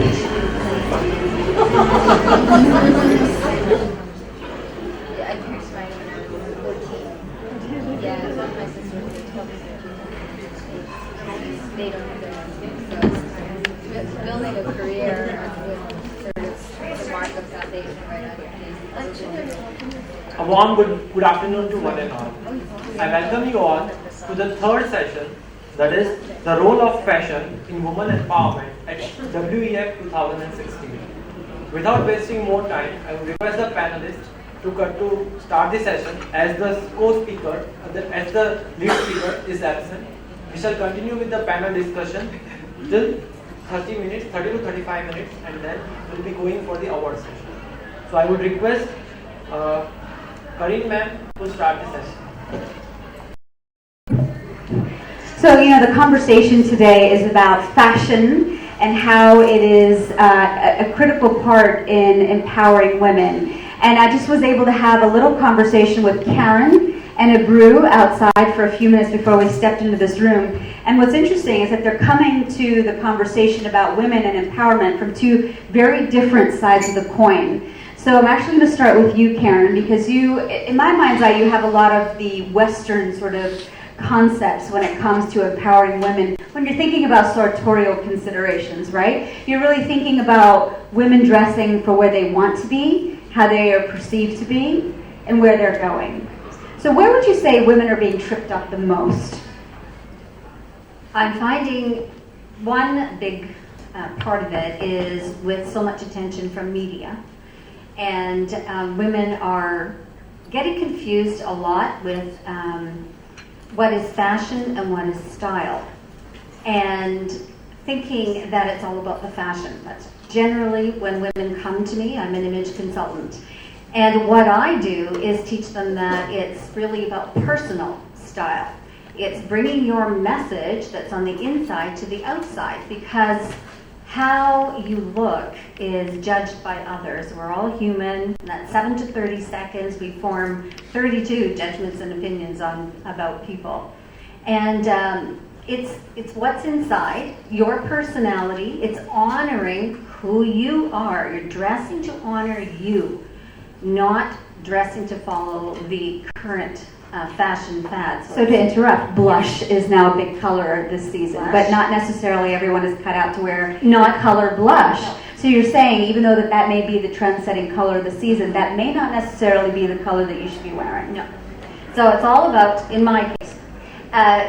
I pierced mine when I was 14. Yeah, my sister was 12. They don't have their own, so building a career with the mark of salvation right on your face. A warm good afternoon to one and all. I welcome you all to the third session, that is the role of fashion in women empowerment at WEF 2016. Without wasting more time, I would request the panelists to start the session as the co-speaker, as the lead speaker is absent. We shall continue with the panel discussion till 30 to 35 minutes, and then we'll be going for the award session. So I would request Karin ma'am to start the session. So, the conversation today is about fashion and how it is a critical part in empowering women. And I just was able to have a little conversation with Karen and a brew outside for a few minutes before we stepped into this room. And what's interesting is that they're coming to the conversation about women and empowerment from two very different sides of the coin. So I'm actually going to start with you, Karen, because you, in my mind's eye, you have a lot of the Western sort of concepts when it comes to empowering women. When you're thinking about sartorial considerations, right? You're really thinking about women dressing for where they want to be, how they are perceived to be, and where they're going. So where would you say women are being tripped up the most? I'm finding one big part of it is with so much attention from media. And women are getting confused a lot with what is fashion and what is style. And thinking that it's all about the fashion. That's generally when women come to me. I'm an image consultant. And what I do is teach them that it's really about personal style. It's bringing your message that's on the inside to the outside, because how you look is judged by others. We're all human. In that 7 to 30 seconds, we form 32 judgments and opinions about people. And it's what's inside, your personality. It's honoring who you are. You're dressing to honor you, not dressing to follow the current fashion fads. So to interrupt, blush is now a big color this season, but not necessarily everyone is cut out to wear not color blush. So you're saying even though that may be the trend-setting color of the season, that may not necessarily be the color that you should be wearing. No. So it's all about, in my case,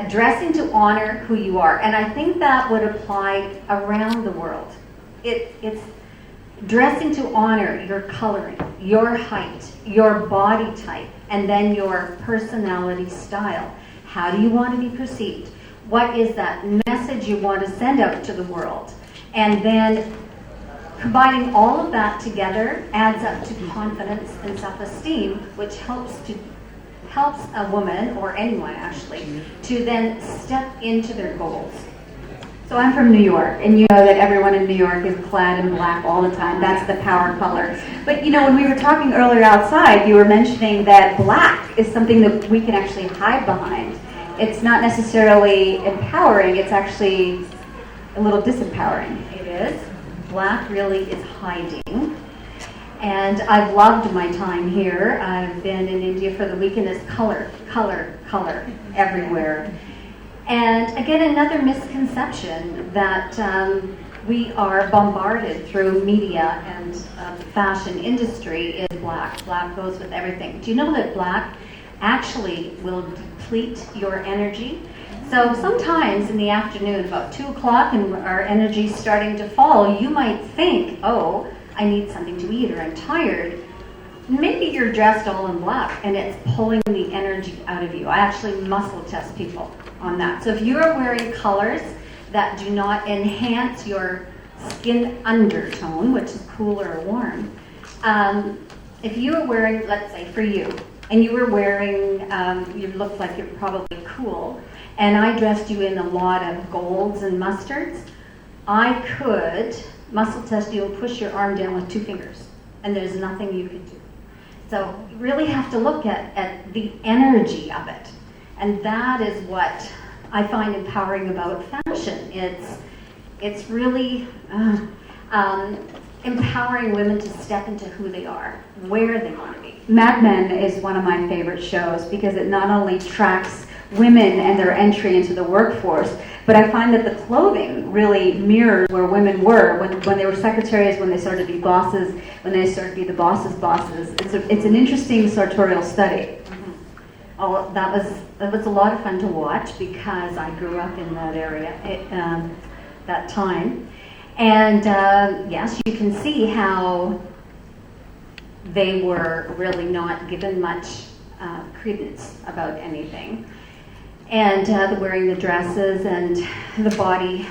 dressing to honor who you are. And I think that would apply around the world. It's dressing to honor your coloring, your height, your body type, and then your personality style. How do you want to be perceived? What is that message you want to send out to the world? And then combining all of that together adds up to confidence and self-esteem, which helps a woman, or anyone actually, to then step into their goals. So I'm from New York, and you know that everyone in New York is clad in black all the time. That's the power color. But when we were talking earlier outside, you were mentioning that black is something that we can actually hide behind. It's not necessarily empowering, it's actually a little disempowering. It is. Black really is hiding. And I've loved my time here. I've been in India for the week, and it's color, color, color everywhere. And again, another misconception that we are bombarded through media and the fashion industry is black. Black goes with everything. Do you know that black actually will deplete your energy? So sometimes in the afternoon, about 2 o'clock, and our energy's starting to fall, you might think, oh, I need something to eat, or I'm tired. Maybe you're dressed all in black and it's pulling the energy out of you. I actually muscle test people on that. So if you are wearing colors that do not enhance your skin undertone, which is cool or warm, if you are wearing, let's say for you, and you were wearing, you look like you're probably cool, and I dressed you in a lot of golds and mustards, I could muscle test you and push your arm down with 2 fingers, and there's nothing you could do. So you really have to look at the energy of it. And that is what I find empowering about fashion. It's really, empowering women to step into who they are, where they want to be. Mad Men is one of my favorite shows because it not only tracks women and their entry into the workforce, but I find that the clothing really mirrors where women were when they were secretaries, when they started to be bosses, when they started to be the bosses' bosses. It's an interesting sartorial study. Oh, that was a lot of fun to watch because I grew up in that area that time. And yes, you can see how they were really not given much credence about anything. And wearing the dresses and the body,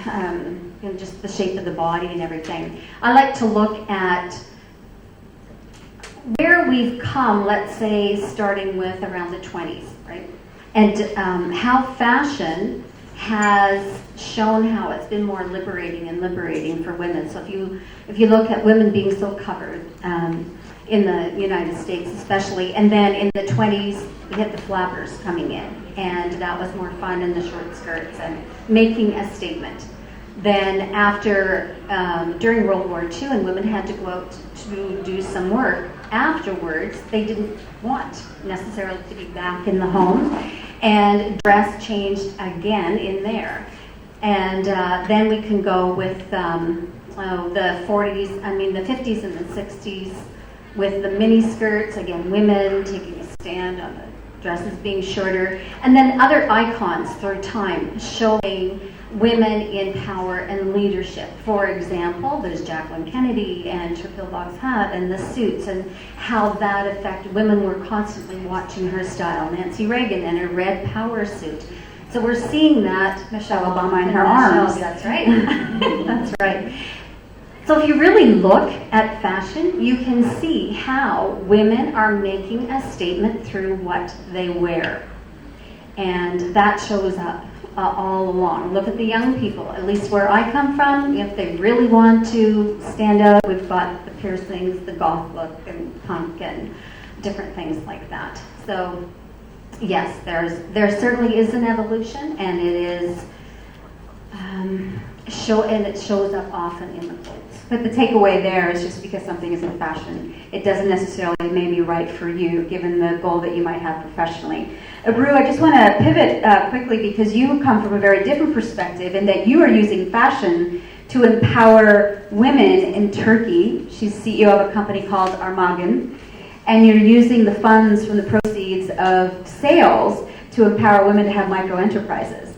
just the shape of the body and everything. I like to look at where we've come, let's say, starting with around the 20s, right? And how fashion has shown how it's been more liberating for women. So if you look at women being so covered in the United States especially, and then in the 20s we had the flappers coming in, and that was more fun in the short skirts and making a statement. Then after, during World War II, and women had to go out to do some work, afterwards they didn't want necessarily to be back in the home, and dress changed again in there. And then we can go with the 50s and the 60s with the mini skirts, again, women taking a stand on the dresses being shorter, and then other icons through time showing women in power and leadership. For example, there's Jacqueline Kennedy and Trapil Box Hat and the suits and how that affected women. Were constantly watching her style. Nancy Reagan and her red power suit. So we're seeing that. Michelle Obama in her arms. That's right. That's right. So if you really look at fashion, you can see how women are making a statement through what they wear. And that shows up all along. Look at the young people, at least where I come from. If they really want to stand out, we've got the piercings, the goth look, and punk, and different things like that. So yes, there certainly is an evolution, and it is it shows up often in the clothes. But the takeaway there is just because something is in fashion, it doesn't necessarily may be right for you, given the goal that you might have professionally. Abru, I just want to pivot quickly because you come from a very different perspective in that you are using fashion to empower women in Turkey. She's CEO of a company called Armagen, and you're using the funds from the proceeds of sales to empower women to have micro enterprises.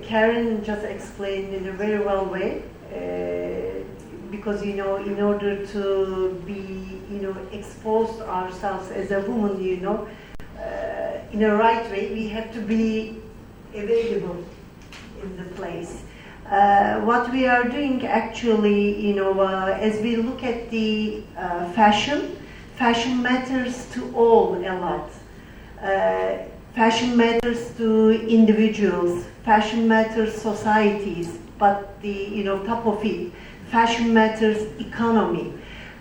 Karen just explained in a very well way, because in order to be expose ourselves as a woman, in a right way, we have to be available in the place. What we are doing actually, as we look at the fashion matters to all a lot. Fashion matters to individuals, fashion matters societies, but the top of it, fashion matters economy.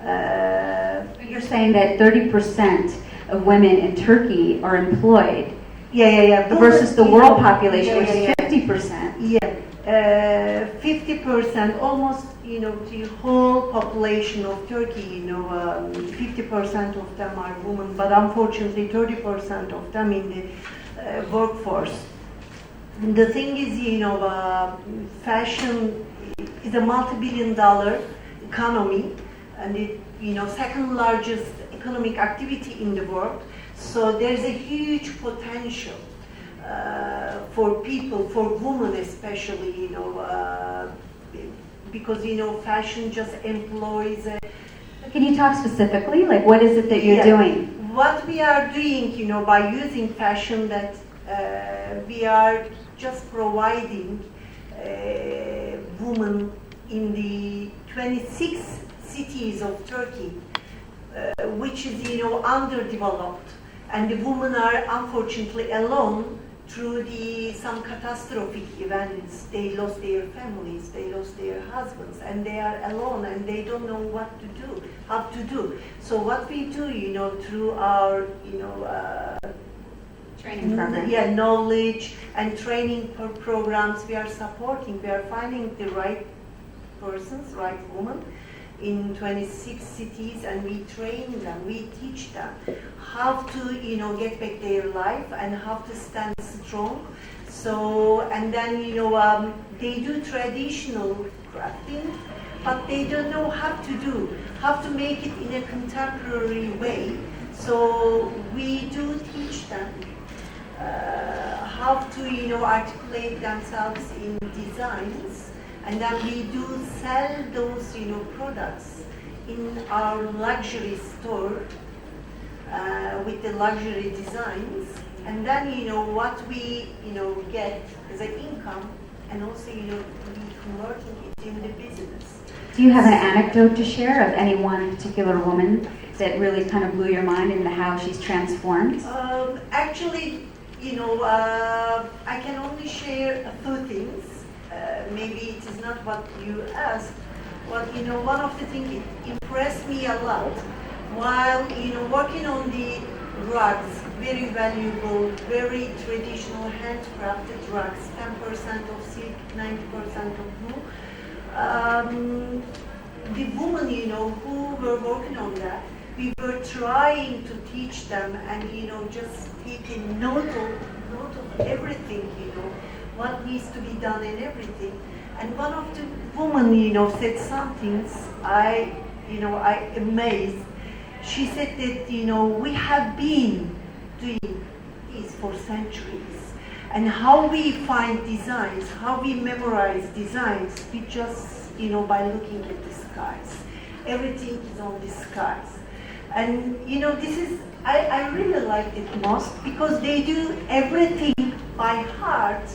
You're saying that 30% of women in Turkey are employed. Versus the world population, which is 50%. 50%, almost, the whole population of Turkey, 50% of them are women, but unfortunately 30% of them in the workforce. The thing is, fashion is a multi-billion-dollar economy, and it, second largest economic activity in the world. So there's a huge potential for people, for women especially, because fashion just employs. Can you talk specifically? Like, what is it that you're doing? What we are doing, by using fashion, that we are just providing women in the 26 cities of Turkey, which is underdeveloped, and the women are unfortunately alone through some catastrophic events. They lost their families, they lost their husbands, and they are alone, and they don't know what to do, how to do. So what we do, through our Training program. Yeah, knowledge and training programs. We are supporting. We are finding the right persons, right women in 26 cities, and we train them. We teach them how to, get back their life and how to stand strong. So, and then, they do traditional crafting, but they don't know how to make it in a contemporary way. So we do teach them how to, articulate themselves in designs, and then we do sell those, products in our luxury store with the luxury designs, and then, what we, get as an income, and also, we converting it in the business. Do you have an anecdote to share of any one particular woman that really kind of blew your mind in how she's transformed? Actually, I can only share a few things. Maybe it is not what you asked, but one of the things it impressed me a lot while working on the rugs, very valuable, very traditional handcrafted rugs, 10% of silk, 90% of wool. The women, who were working on that, we were trying to teach them and, just take a note of everything, what needs to be done and everything. And one of the women, said something I amazed. She said that, we have been doing this for centuries. And how we find designs, how we memorize designs, we just, by looking at the skies. Everything is on the skies. And, this is, I really like it most because they do everything by heart.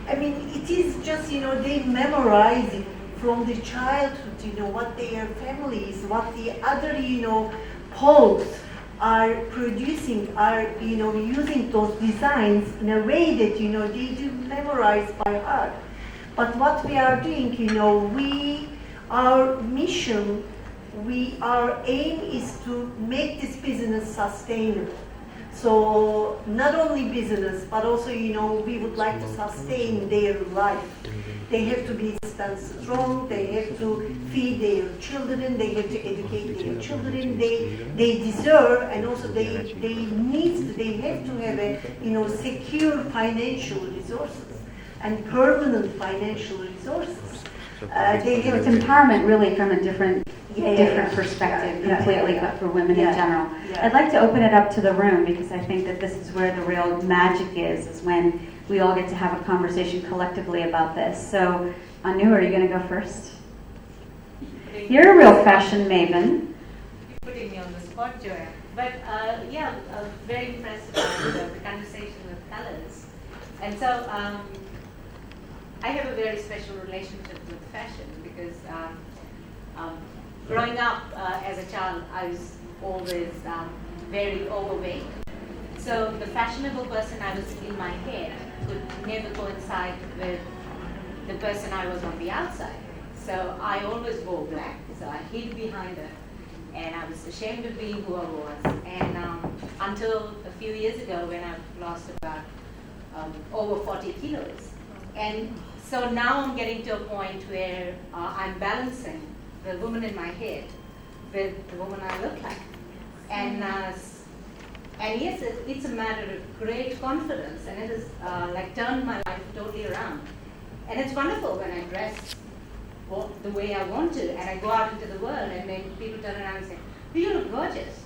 I mean, it is just, they memorize it from the childhood, what their families, what the other, poles are producing, are, using those designs in a way that, they do memorize by heart. But what we are doing, our mission, our aim is to make this business sustainable. So not only business, but also, we would like to sustain their life. They have to stand strong, they have to feed their children, they have to educate their children, they deserve, and also they have to have a, secure financial resources and permanent financial resources. They have It's empowerment really from a different perspective completely, but for women in general. Yeah. I'd like to open it up to the room because I think that this is where the real magic is when we all get to have a conversation collectively about this. So, Anu, are you going to go first? You're a real fashion maven. You're putting me on the spot, Joanne. But very impressed about the conversation with colors. And so I have a very special relationship with fashion because growing up as a child, I was always very overweight. So the fashionable person I was in my head could never coincide with the person I was on the outside. So I always wore black, so I hid behind it. And I was ashamed of being who I was. And until a few years ago when I lost about over 40 kilos. And so now I'm getting to a point where I'm balancing the woman in my head with the woman I look like. And yes, it's a matter of great confidence, and it has turned my life totally around. And it's wonderful when I dress the way I want to, and I go out into the world, and then people turn around and say, "You look gorgeous."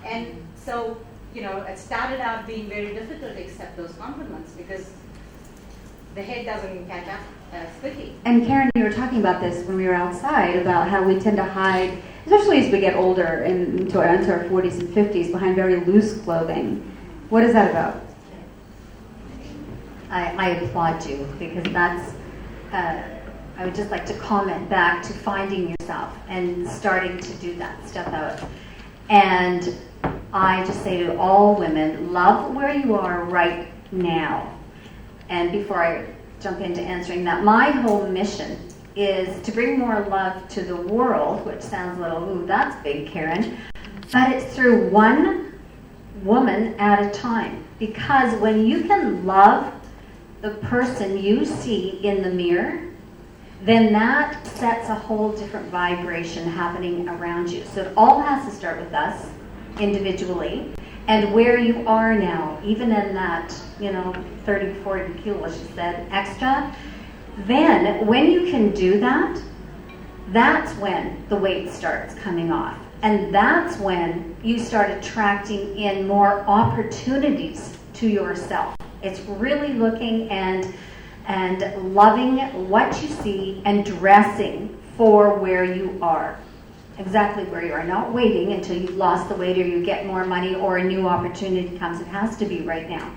And so, it started out being very difficult to accept those compliments because the head doesn't catch up quickly. And Karen, you were talking about this when we were outside, about how we tend to hide, especially as we get older into our 40s and 50s, behind very loose clothing. What is that about? I applaud you because that's, I would just like to comment back to finding yourself and starting to do that, step out. And I just say to all women, love where you are right now. And before I jump into answering that, my whole mission is to bring more love to the world, which sounds a little, ooh, that's big, Karen. But it's through one woman at a time. Because when you can love the person you see in the mirror, then that sets a whole different vibration happening around you. So it all has to start with us individually and where you are now, even in that, 30, 40 kilos, you said, extra. Then when you can do that, that's when the weight starts coming off. And that's when you start attracting in more opportunities to yourself. It's really looking and loving what you see and dressing for where you are. Exactly where you are. Not waiting until you've lost the weight or you get more money or a new opportunity comes. It has to be right now.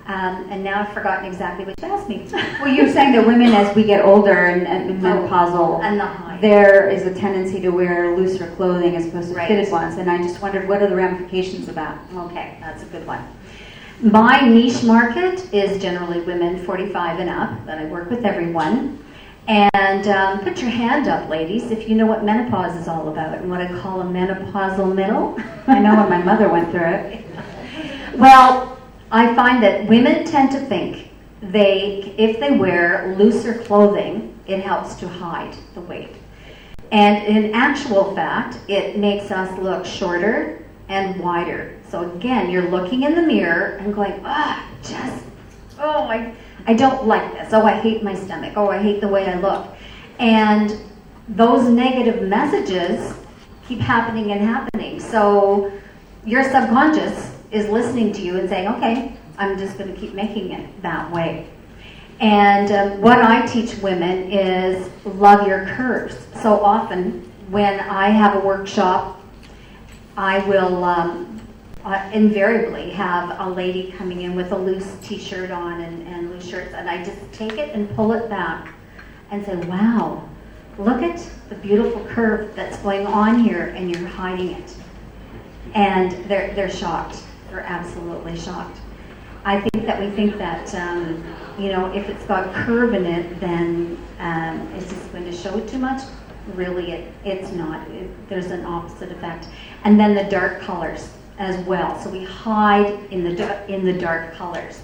And now I've forgotten exactly what you asked me. Well, you're saying that women, as we get older and menopausal, And the height. there is a tendency to wear looser clothing as opposed to Right. fitted ones. And I just wondered, what are the ramifications of that? Okay, that's a good one. My niche market is generally women 45 and up, but I work with everyone. And put your hand up, ladies, if you know what menopause is all about and what I call a menopausal middle. I know when my mother went through it. Well, I find that women tend to think if they wear looser clothing, it helps to hide the weight. And in actual fact, it makes us look shorter and wider. So again, you're looking in the mirror and going, I don't like this. Oh, I hate my stomach. Oh, I hate the way I look. And those negative messages keep happening and happening. So your subconscious is listening to you and saying, okay, I'm just going to keep making it that way. And what I teach women is love your curves. So often when I have a workshop, I will invariably have a lady coming in with a loose t-shirt on and loose shirts, and I just take it and pull it back and say, wow, look at the beautiful curve that's going on here, and you're hiding it. And they're shocked. They're absolutely shocked. I think that we think that, if it's got curve in it, then it's just going to show too much. Really, it's not. There's an opposite effect. And then the dark colors as well. So we hide in the dark colors.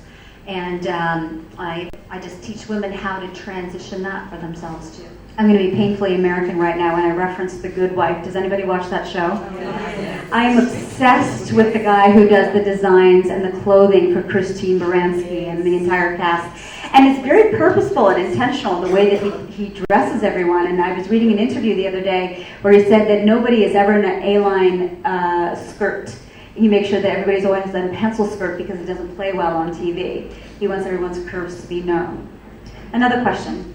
And I just teach women how to transition that for themselves too. I'm going to be painfully American right now when I reference The Good Wife. Does anybody watch that show? Yes. I am obsessed with the guy who does the designs and the clothing for Christine Baranski and the entire cast. And it's very purposeful and intentional, the way that he dresses everyone. And I was reading an interview the other day where he said that nobody is ever in an A-line skirt. He makes sure that everybody's always in a pencil skirt because it doesn't play well on TV. He wants everyone's curves to be known. Another question.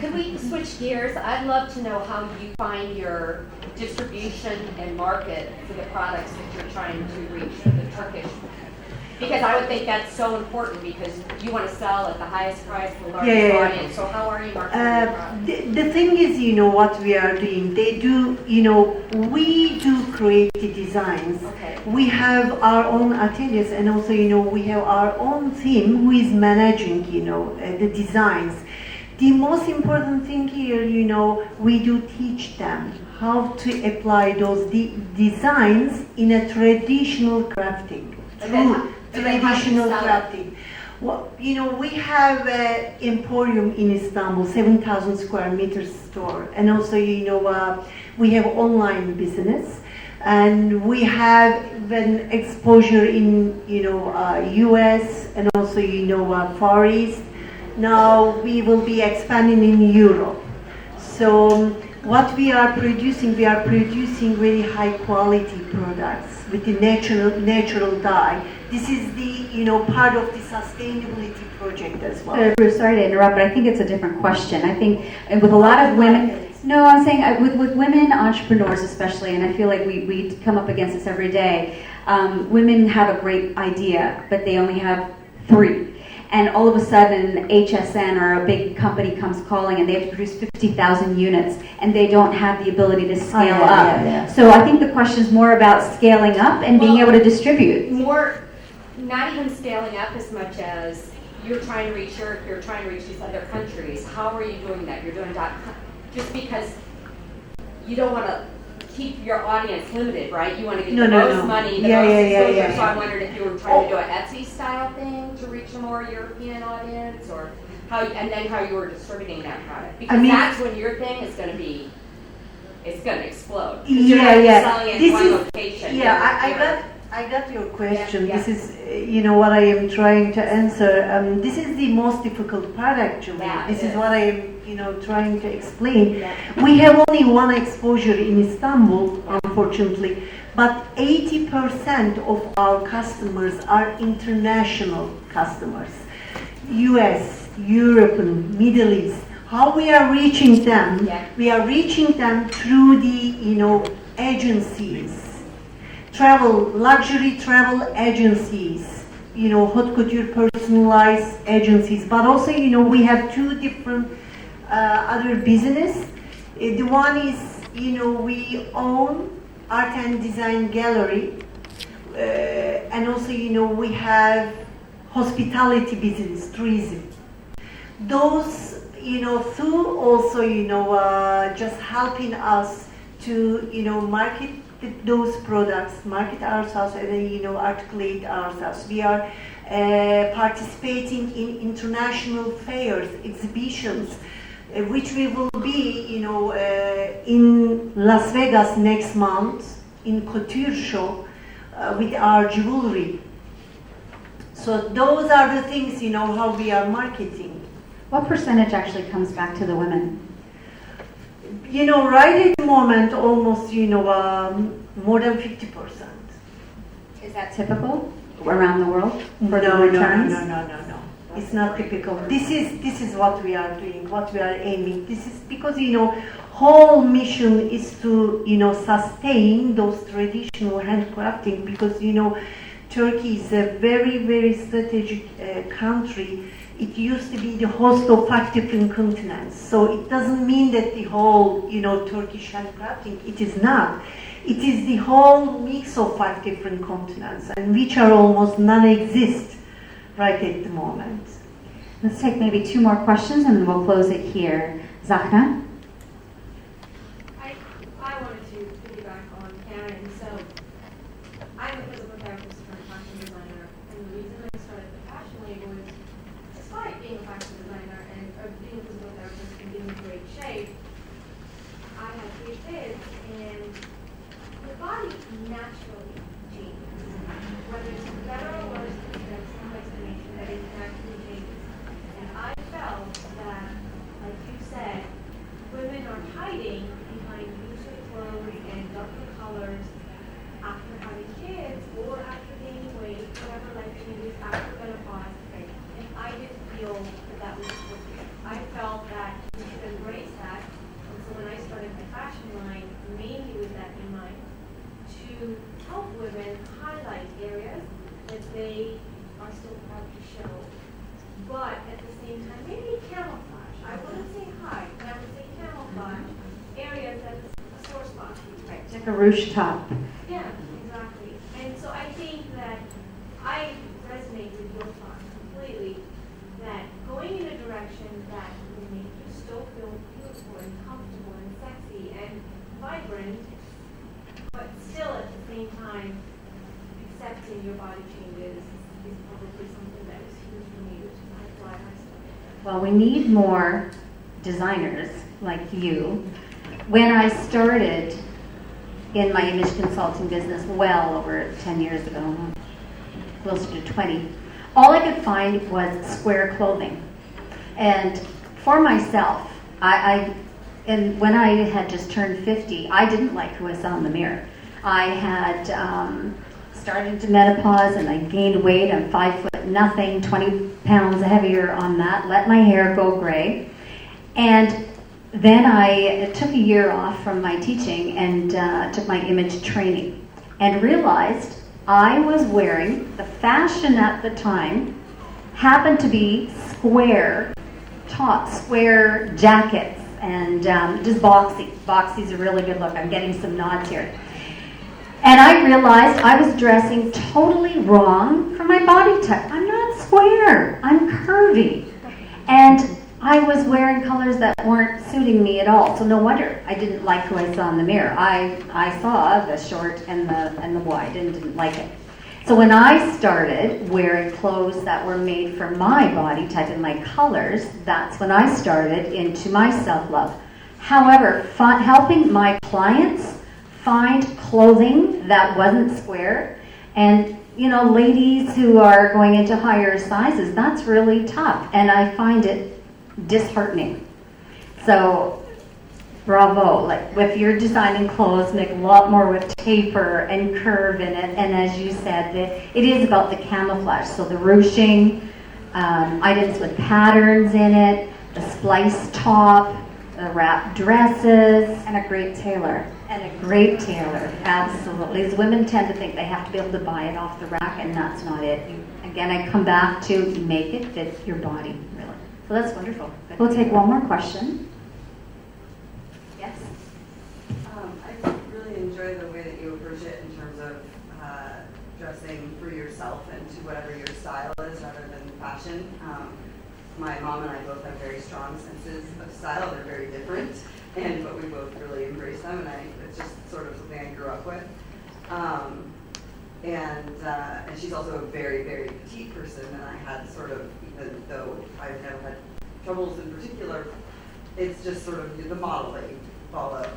Could we switch gears? I'd love to know how you find your distribution and market for the products that you're trying to reach the Turkish. Because I would think that's so important because you want to sell at the highest price for the largest audience. So how are you marketing your product? The thing is, what we are doing, we do creative designs. Okay. We have our own ateliers, and also, we have our own team who is managing, the designs. The most important thing here, we do teach them how to apply those designs in a traditional crafting. Traditional crafting. Well, we have an emporium in Istanbul, 7,000 square meter store, and also, we have online business, and we have an exposure in, US, and also, Far East. Now we will be expanding in Europe. So what we are producing very high quality products with the natural dye. This is the part of the sustainability project as well. Bruce, sorry to interrupt, but I think it's a different question. I think with a lot of women, no, I'm saying with women entrepreneurs especially, and I feel like we come up against this every day. Women have a great idea, but they only have 3. And all of a sudden, HSN or a big company comes calling and they have to produce 50,000 units and they don't have the ability to scale up. Yeah. So I think the question is more about scaling up and being able to distribute. More, not even scaling up as much as you're trying to reach these other countries. How are you doing that? You're doing .com just because you don't want to keep your audience limited, right? You want to get No, the no, most no. money, the Yeah, most yeah, yeah, exposure. yeah, So I yeah. wondered if you were trying to do an Etsy style thing to reach a more European audience, or how, and then how you were distributing that product. Because mean- that's when your thing is going to be, it's going to explode. 'Cause you're Yeah, not yeah. selling it This in one is- location. Yeah, You're- I got your question. Yeah, This is, what I am trying to answer. This is the most difficult part, actually. Yeah, This it is is. what I am, trying to explain. We have only one exposure in Istanbul, unfortunately, but 80% of our customers are international customers. US, European, Middle East. How we are reaching them? Yeah. We are reaching them through the, agencies. Luxury travel agencies, haute couture personalized agencies, but also, we have two different other business. The one is, we own art and design gallery, and also, we have hospitality business, tourism. Those, through also, just helping us to, market those products, market ourselves, and then, articulate ourselves. We are participating in international fairs, exhibitions, which we will be, in Las Vegas next month, in Couture Show, with our jewelry. So those are the things, how we are marketing. What percentage actually comes back to the women? Right at the moment, almost, more than 50%. Is that typical around the world for the No. returns? No. It's not typical. This is what we are doing, what we are aiming. This is because, whole mission is to, sustain those traditional handcrafting because, Turkey is a very, very strategic country. It used to be the host of 5 different continents. So it doesn't mean that the whole, Turkish handcrafting, it is not. It is the whole mix of 5 different continents, and which are almost non-exist right at the moment. Let's take maybe 2 more questions and then we'll close it here. Zahra? I wanted to piggyback on Karen. So I'm a physical therapist and a fashion designer, and the reason I started the fashion label is, despite being a fashion designer and being a physical therapist and being in great shape, I have 3 kids, and your body naturally changes. Whether it's for better or worse, there's some explanation that it naturally changes. And I felt that, like you said, women are hiding behind loose clothes and darker colors after having kids or after gaining weight, whatever life changes after menopause. And I didn't feel that was appropriate. I felt that we should embrace that. And so when I started my fashion line, mainly with that in mind, to help women highlight areas that they are still proud to show, but at the same time, maybe camouflage. I wouldn't say hide, but I would say camouflage areas that's a sore spot. Right, like a ruche top. Yeah, exactly. And so I think that I resonate with your thoughts completely, that going in a direction that will make you still feel beautiful and comfortable and sexy and vibrant, but still at the same time accepting your body changes is probably something that is huge for me, which is why I started. Well, we need more designers like you. When I started in my image consulting business well over 10 years ago, closer to 20, all I could find was square clothing. And for myself, and when I had just turned 50, I didn't like who I saw in the mirror. I had started to menopause and I gained weight. I'm 5'0", 20 pounds heavier on that. Let my hair go gray. And then I took a year off from my teaching and took my image training and realized I was wearing, the fashion at the time happened to be square tops, square jackets, and just boxy. Boxy's a really good look. I'm getting some nods here. And I realized I was dressing totally wrong for my body type. I'm not square. I'm curvy. And I was wearing colors that weren't suiting me at all. So no wonder I didn't like who I saw in the mirror. I saw the short and the wide and didn't like it. So when I started wearing clothes that were made for my body type and my colors, that's when I started into my self-love. However, helping my clients find clothing that wasn't square, and ladies who are going into higher sizes, that's really tough, and I find it disheartening. So bravo, like if you're designing clothes, make a lot more with taper and curve in it, and as you said, it is about the camouflage, so the ruching, items with patterns in it, the splice top, the wrap dresses, And a great tailor. and a great tailor, absolutely. As women tend to think they have to be able to buy it off the rack, and that's not it. Again, I come back to make it fit your body, really. So that's wonderful. Good. We'll take one more question. Yes. I really enjoy the way that you approach it in terms of dressing for yourself and to whatever your style is rather than fashion. My mom and I both have very strong senses of style. They're very different, but we both really embrace them, and it's just sort of something I grew up with. And she's also a very, very petite person, and I had sort of, even though I've never had troubles in particular, it's just sort of the model that you follow.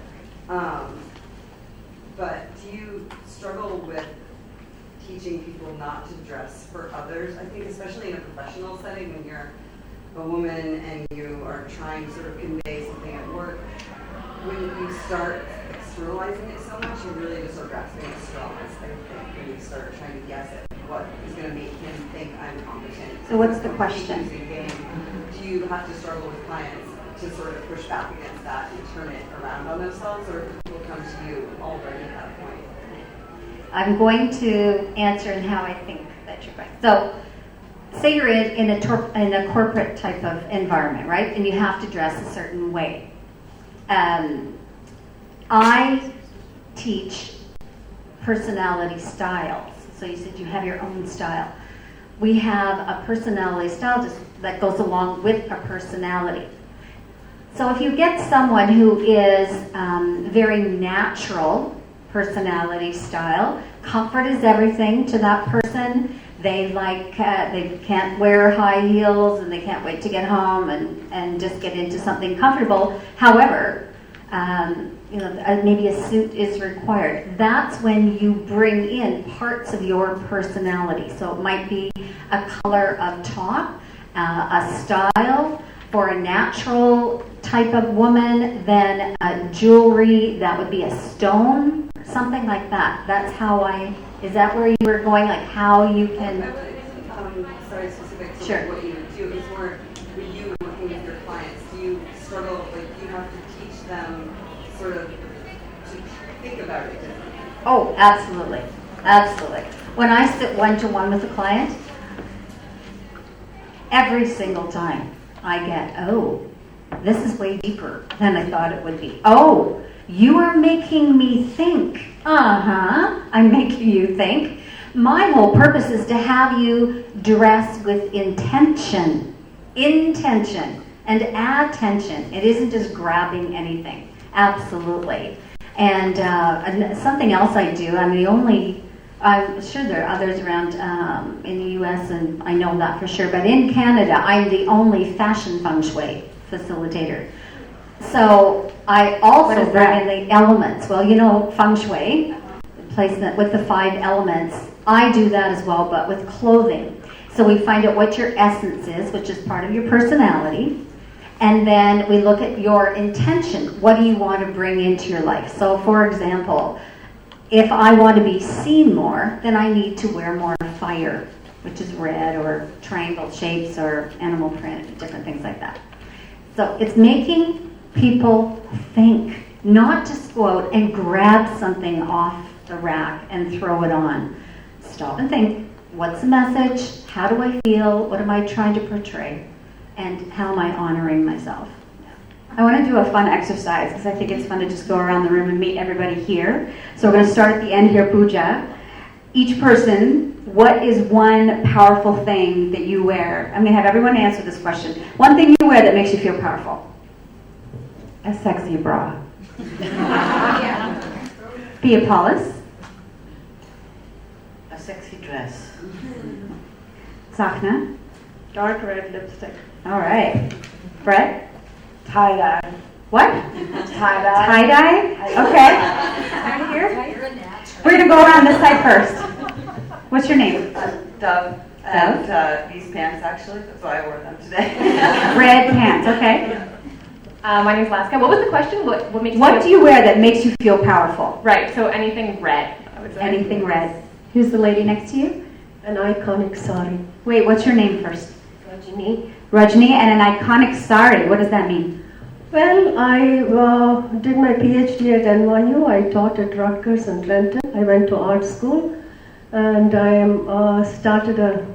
But do you struggle with teaching people not to dress for others? I think especially in a professional setting, when you're a woman and you are trying to sort of convey something at work, when you start externalizing it so much, you really just are grasping at straws, I think, when you start trying to guess at what is going to make him think I'm competent. So what's the question? Do you have to struggle with clients to sort of push back against that and turn it around on themselves, or do people come to you already at that point? I'm going to answer in how I think that you're going. So, say you're in a corporate type of environment, right? And you have to dress a certain way. I teach personality styles. So you said you have your own style. We have a personality style that goes along with a personality. So if you get someone who is very natural personality style, comfort is everything to that person. They they can't wear high heels and they can't wait to get home and just get into something comfortable. However, maybe a suit is required. That's when you bring in parts of your personality. So it might be a color of top, a style for a natural type of woman, then jewelry, that would be a stone, something like that. That's how is that where you were going, like how you can? I wasn't sorry, specific to Sure. what you do. It's more when you are working with your clients, do you struggle, you have to teach them sort of to think about it differently? Oh, absolutely. Absolutely. When I sit one-to-one with a client, every single time I get, oh, this is way deeper than I thought it would be. Oh, you are making me think. I'm making you think. My whole purpose is to have you dress with intention, and add tension. It isn't just grabbing anything. Absolutely. And something else I do, I'm sure there are others around in the U.S., and I know that for sure, but in Canada, I'm the only fashion feng shui facilitator. So I also bring in the elements. Well, feng shui, placement with the 5 elements, I do that as well, but with clothing. So we find out what your essence is, which is part of your personality, and then we look at your intention. What do you want to bring into your life? So, for example, if I want to be seen more, then I need to wear more fire, which is red or triangle shapes or animal print, different things like that. So it's making people think, not just go out and grab something off the rack and throw it on. Stop and think, what's the message? How do I feel? What am I trying to portray? And how am I honoring myself? I want to do a fun exercise because I think it's fun to just go around the room and meet everybody here. So we're going to start at the end here, Pooja. Each person what is one powerful thing that you wear? I'm going to have everyone answer this question. One thing you wear that makes you feel powerful. A sexy bra. Thea Paulus. A sexy dress. Zachna. Dark red lipstick. All right. Brett. Tie-dye. What? Tie-dye. Tie-dye? Okay. Right here. We're going to go around this side first. What's your name? Dove. And these pants, actually, that's why I wore them today. Red pants, okay. My name's Laska. What was the question? What makes What do you wear that makes you feel powerful? Right, so anything red, I would say. Anything red. Who's the lady next to you? An iconic sari. Wait, what's your name first? Rajini. Rajni, and an iconic sari. What does that mean? Well, I did my PhD at NYU. I taught at Rutgers and Trenton. I went to art school, and I started a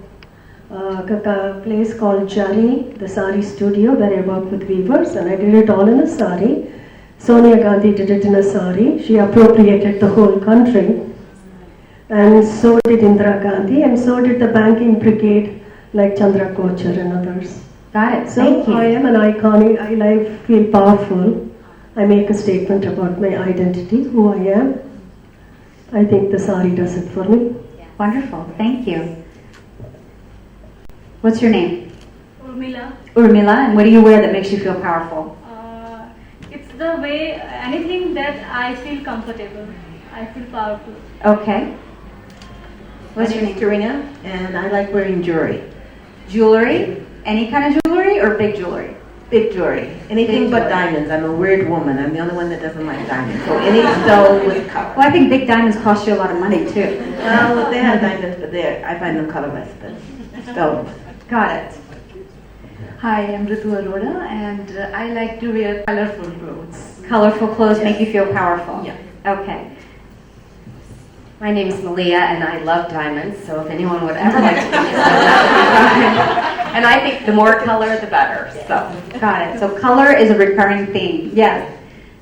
place called Jalini, the sari studio, where I work with weavers, and I did it all in a sari. Sonia Gandhi did it in a sari. She appropriated the whole country, and so did Indira Gandhi, and so did the banking brigade like Chandra Kochar and others. Got it. So Thank you. I am an iconic. I feel powerful. I make a statement about my identity, who I am. I think the sari does it for me. Wonderful. Thank you. What's your name? Urmila. Urmila, and what do you wear that makes you feel powerful? It's the way, anything that I feel comfortable. I feel powerful. Okay. What's your name? Karina, and I like wearing jewelry. Jewelry? Any kind of jewelry or big jewelry? Big jewelry. Anything Big but jewelry. diamonds. I'm a weird woman. I'm the only one that doesn't like diamonds. So any stone with color. Well, I think big diamonds cost you a lot of money too. Well, they have diamonds, but I find them colorless. But stones. Got it. Hi, I'm Ritu Arora, and I like to wear colorful clothes. Colorful clothes make you feel powerful. Yeah. Okay. My name is Malia, and I love diamonds, so if anyone would ever like to give me some, that would be fine. And I think the more color, the better, so. Got it. So color is a recurring theme. Yes.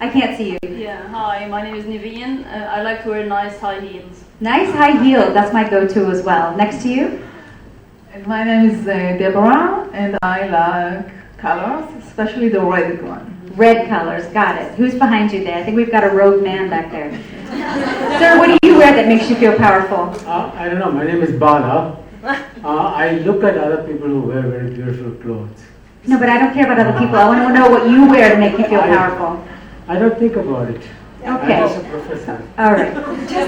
I can't see you. Yeah, hi, my name is Nivian. I like to wear nice high heels. Nice high heels. That's my go-to as well. Next to you? My name is Deborah, and I like colors, especially the red one. Red colors. Got it. Who's behind you there? I think we've got a rogue man back there. Sir, what do you wear that makes you feel powerful? I don't know. My name is Bala. I look at other people who wear very beautiful clothes. No, but I don't care about other people. I want to know what you wear to make you feel powerful. I don't think about it. Okay. I'm just a professor. All right.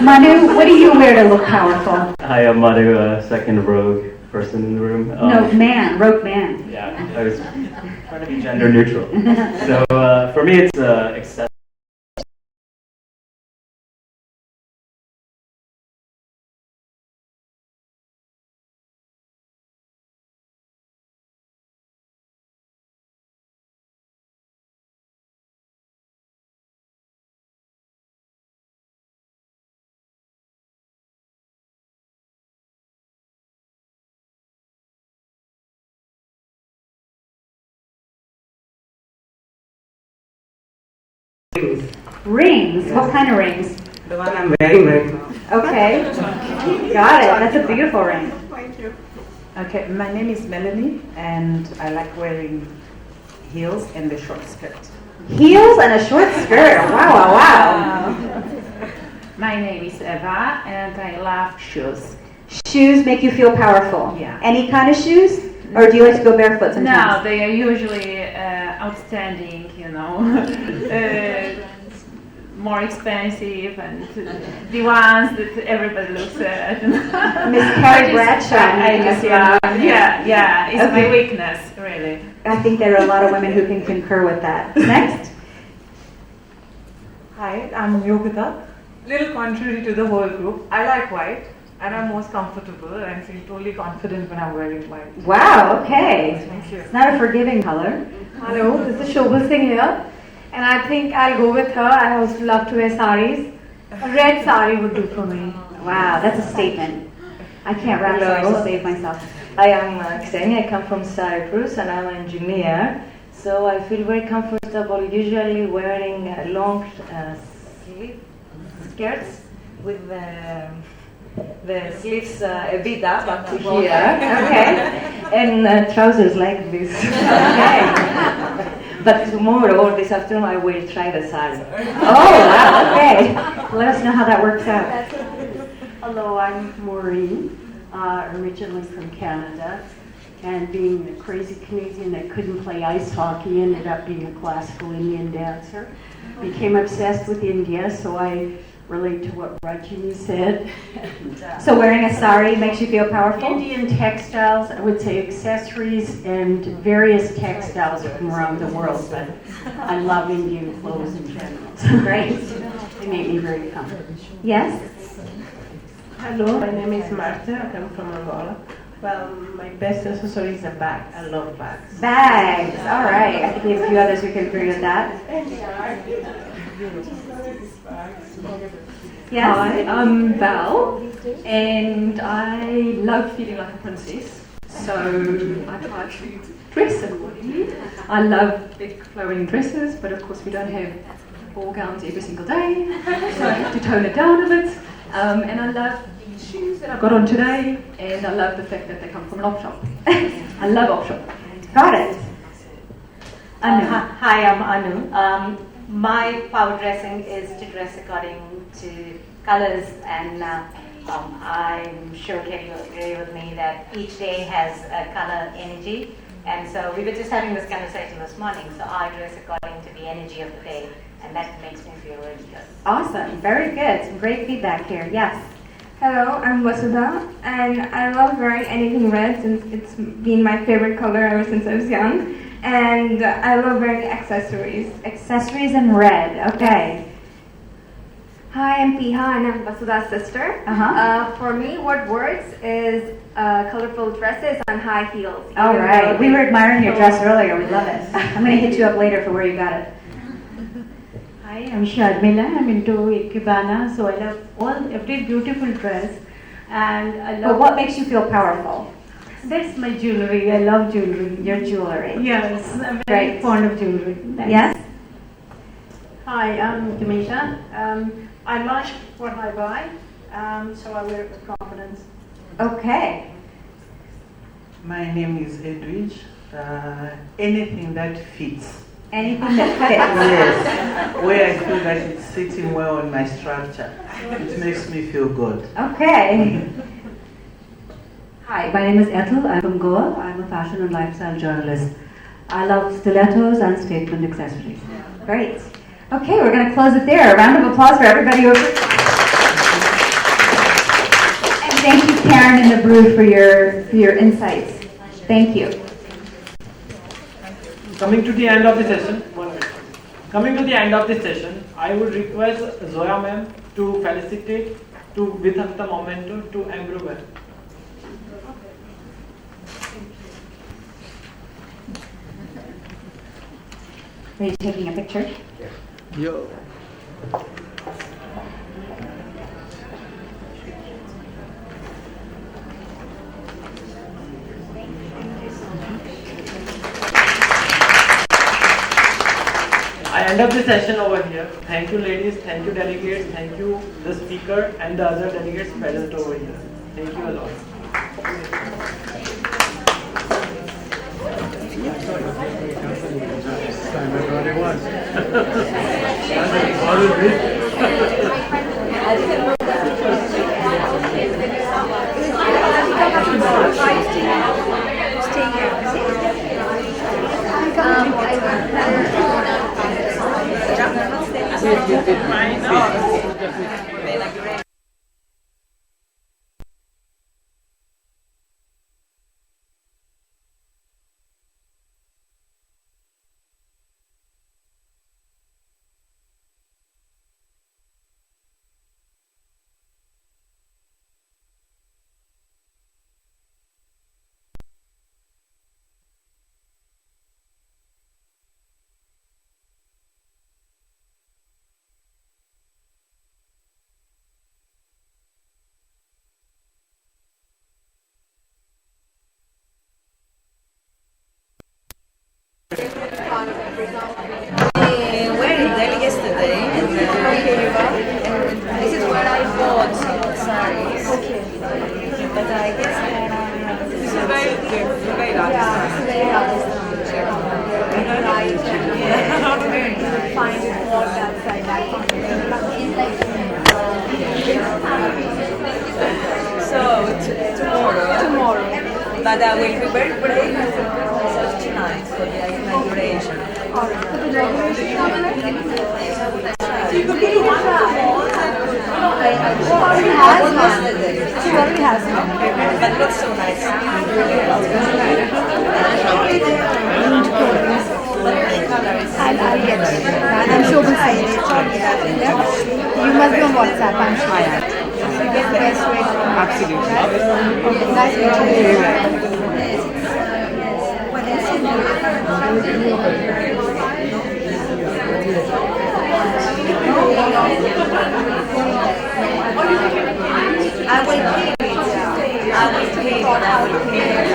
Manu, what do you wear to look powerful? Hi, I'm Madhu, second rogue person in the room. No, man, rogue man. Yeah, I was trying to be gender neutral. So for me, it's accessories. Rings? What kind of rings? The one I'm wearing right now. Okay. Got it. That's a beautiful ring. Thank you. Okay, my name is Melanie, and I like wearing heels and the short skirt. Heels and a short skirt. Wow, wow, wow. My name is Eva, and I love shoes. Shoes make you feel powerful. Yeah. Any kind of shoes? Or do you like to go barefoot sometimes? No, they are usually outstanding, more expensive, and the ones that everybody looks at. Miss Carrie Bradshaw. I just love. Yeah, it's Okay. my weakness, really. I think there are a lot of women who can concur with that. Next. Hi, I'm Yogita. Little contrary to the whole group, I like white, and I'm most comfortable and feel totally confident when I'm wearing white. Wow, okay. Thank you. It's not a forgiving color. Hello, this is Shobha Singh here, and I think I'll go with her. I also love to wear saris. A red sari would do for me. Wow, that's a statement. I can't wrap so I Hello. should save myself. I am Ksenia. I come from Cyprus and I'm an engineer. So I feel very comfortable usually wearing long sleeve skirts with The sleeves a bit up to here. Okay. And trousers like this. Okay. But tomorrow or this afternoon I will try the sari. Oh, wow, okay. Let us know how that works out. Hello, I'm Maureen, originally from Canada. And being a crazy Canadian that couldn't play ice hockey, ended up being a classical Indian dancer. Became obsessed with India, so I relate to what Rajini said. So wearing a sari makes you feel powerful? Indian textiles, I would say accessories and various textiles from around the world, but I love Indian clothes in general. Great. They make me very comfortable. Yes? Hello, my name is Marta. I come from Angola. Well, my best accessory is a bag. I love bags. Bags. All right. I think we have a few others who can agree with that. Yes? Hi, I'm Val, and I love feeling like a princess. So I try to dress accordingly. I love big flowing dresses, but of course we don't have ball gowns every single day, so I have to tone it down a bit. And I love these shoes that I've got on today, and I love the fact that they come from an op shop. I love op shop. Got it. Anu. Hi, I'm Anu. My power dressing is to dress according to colors, and I'm sure Kelly will agree with me that each day has a color energy. And so we were just having this conversation this morning, so I dress according to the energy of the day, and that makes me feel really good. Awesome. Very good. Some great feedback here. Yes? Hello, I'm Vasudha, and I love wearing anything red since it's been my favorite color ever since I was young. And I love wearing accessories. Accessories and red. Okay. Hi, I'm Piha, and I'm Vasudha's sister. For me, what works is colorful dresses and high heels. All right. We were admiring your dress earlier. We love it. I'm going to hit you up later for where you got it. Hi, I'm Sharmila. I'm into Ikebana, so I love every beautiful dress, and I love. But what makes you feel powerful? That's my jewelry. I love jewelry. Your jewelry. Yes, I'm very fond of jewelry. Thanks. Yes? Hi, I'm Kamisha. I like what I buy, so I wear it with confidence. Okay. My name is Edwidge. Anything that fits. Anything that fits. Yes, where I feel that it's sitting well on my structure. It makes me feel good. Okay. Hi, my name is Ethel. I'm from Goa. I'm a fashion and lifestyle journalist. I love stilettos and statement accessories. Great. Okay, we're going to close it there. A round of applause for everybody over. And thank you, Karen and the Brew, for your insights. Thank you. Coming to the end of the session, Coming to the end of this session, I would request Zoya ma'am to felicitate with the momento to Ambrovel. Are you taking a picture? Yo. I end up the session over here. Thank you ladies, thank you delegates, thank you the speaker and the other delegates present over here. Thank you a lot. Were in Delhi yesterday, and this is where I bought saris. But I will be very brave as of tonight for the inauguration. She already has one. But it looks so nice. I'll get it. I'm sure we'll see it. You must be on WhatsApp, I'm sure. Absolutely. Okay, nice meeting I will pay it. I will pay it. I will pay it.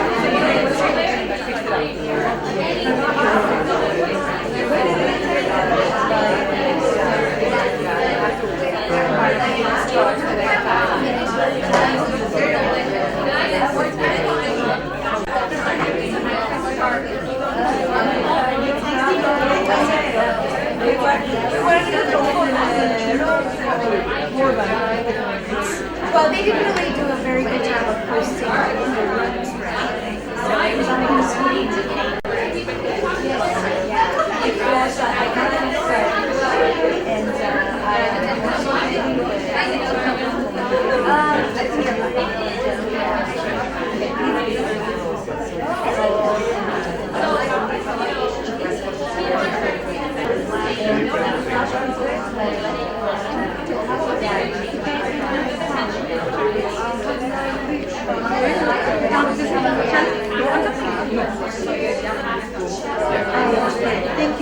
Well, they didn't really do a very good job of posting the runs for anything. So it was on the screen. Thank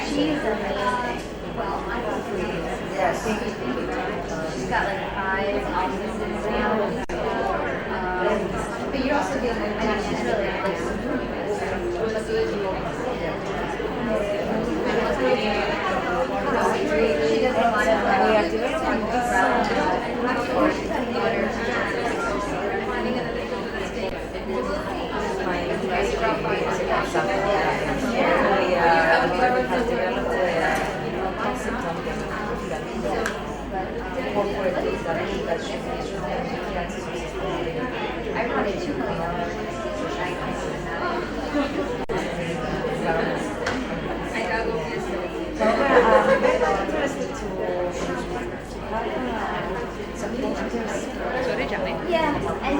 She's amazing. Well, I don't believe it. Yes. She's got like 5 offices now. But you're also dealing with, I mean, she's really like, she does a lot of I brought in $2 million. Yeah, and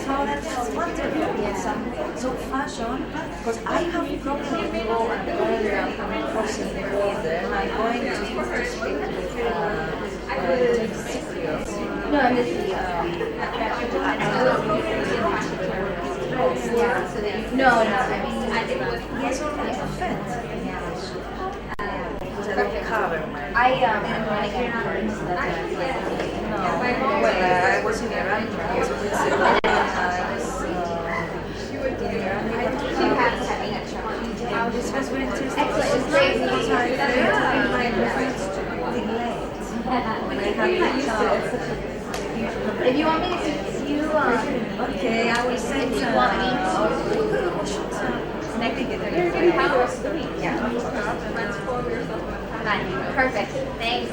So that's wonderful. So fashion, because I have a problem with law and I'm crossing the border, and I'm going to speak with No, I'm just No, yes, or not offense. Because I don't cover my. Well, I was in Iran, yes, but it's this was very interesting. Excellent. It's great. Because I felt my reference to delayed when I had the child. If you want me to you okay, I will send if you want me Yeah. Fine. Perfect. Thanks.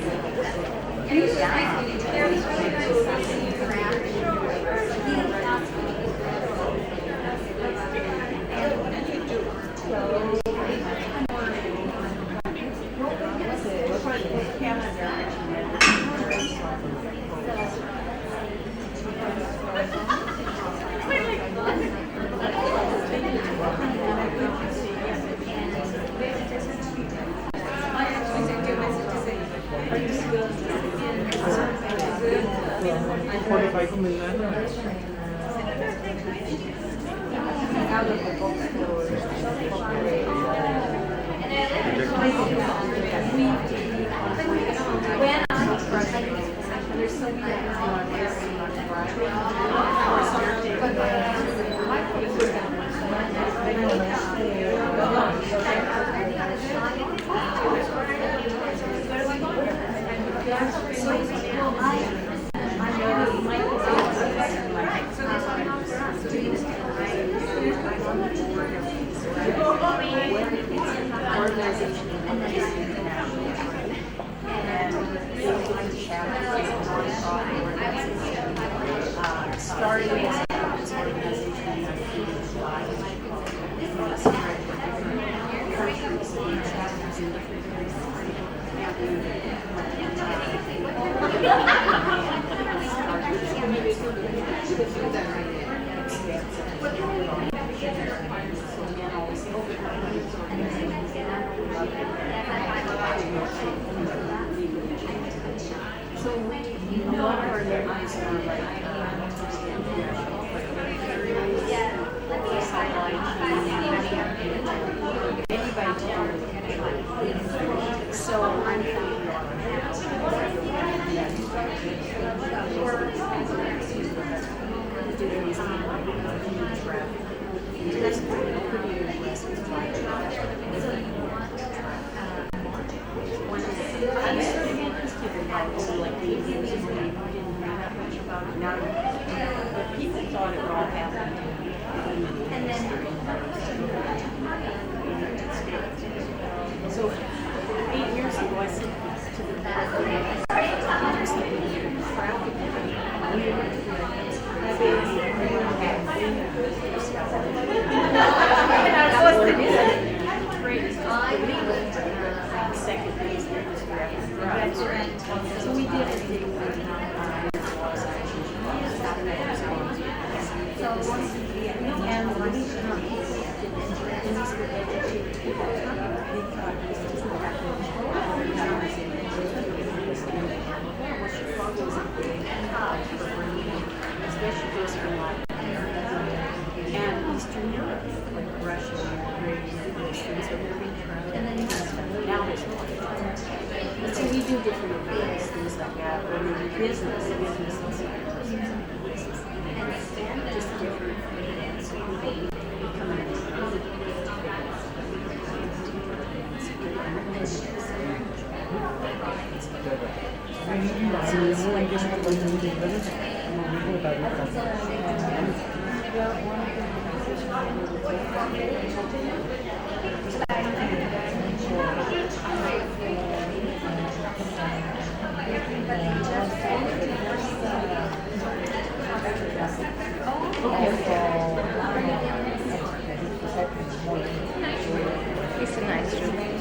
It's a nice room.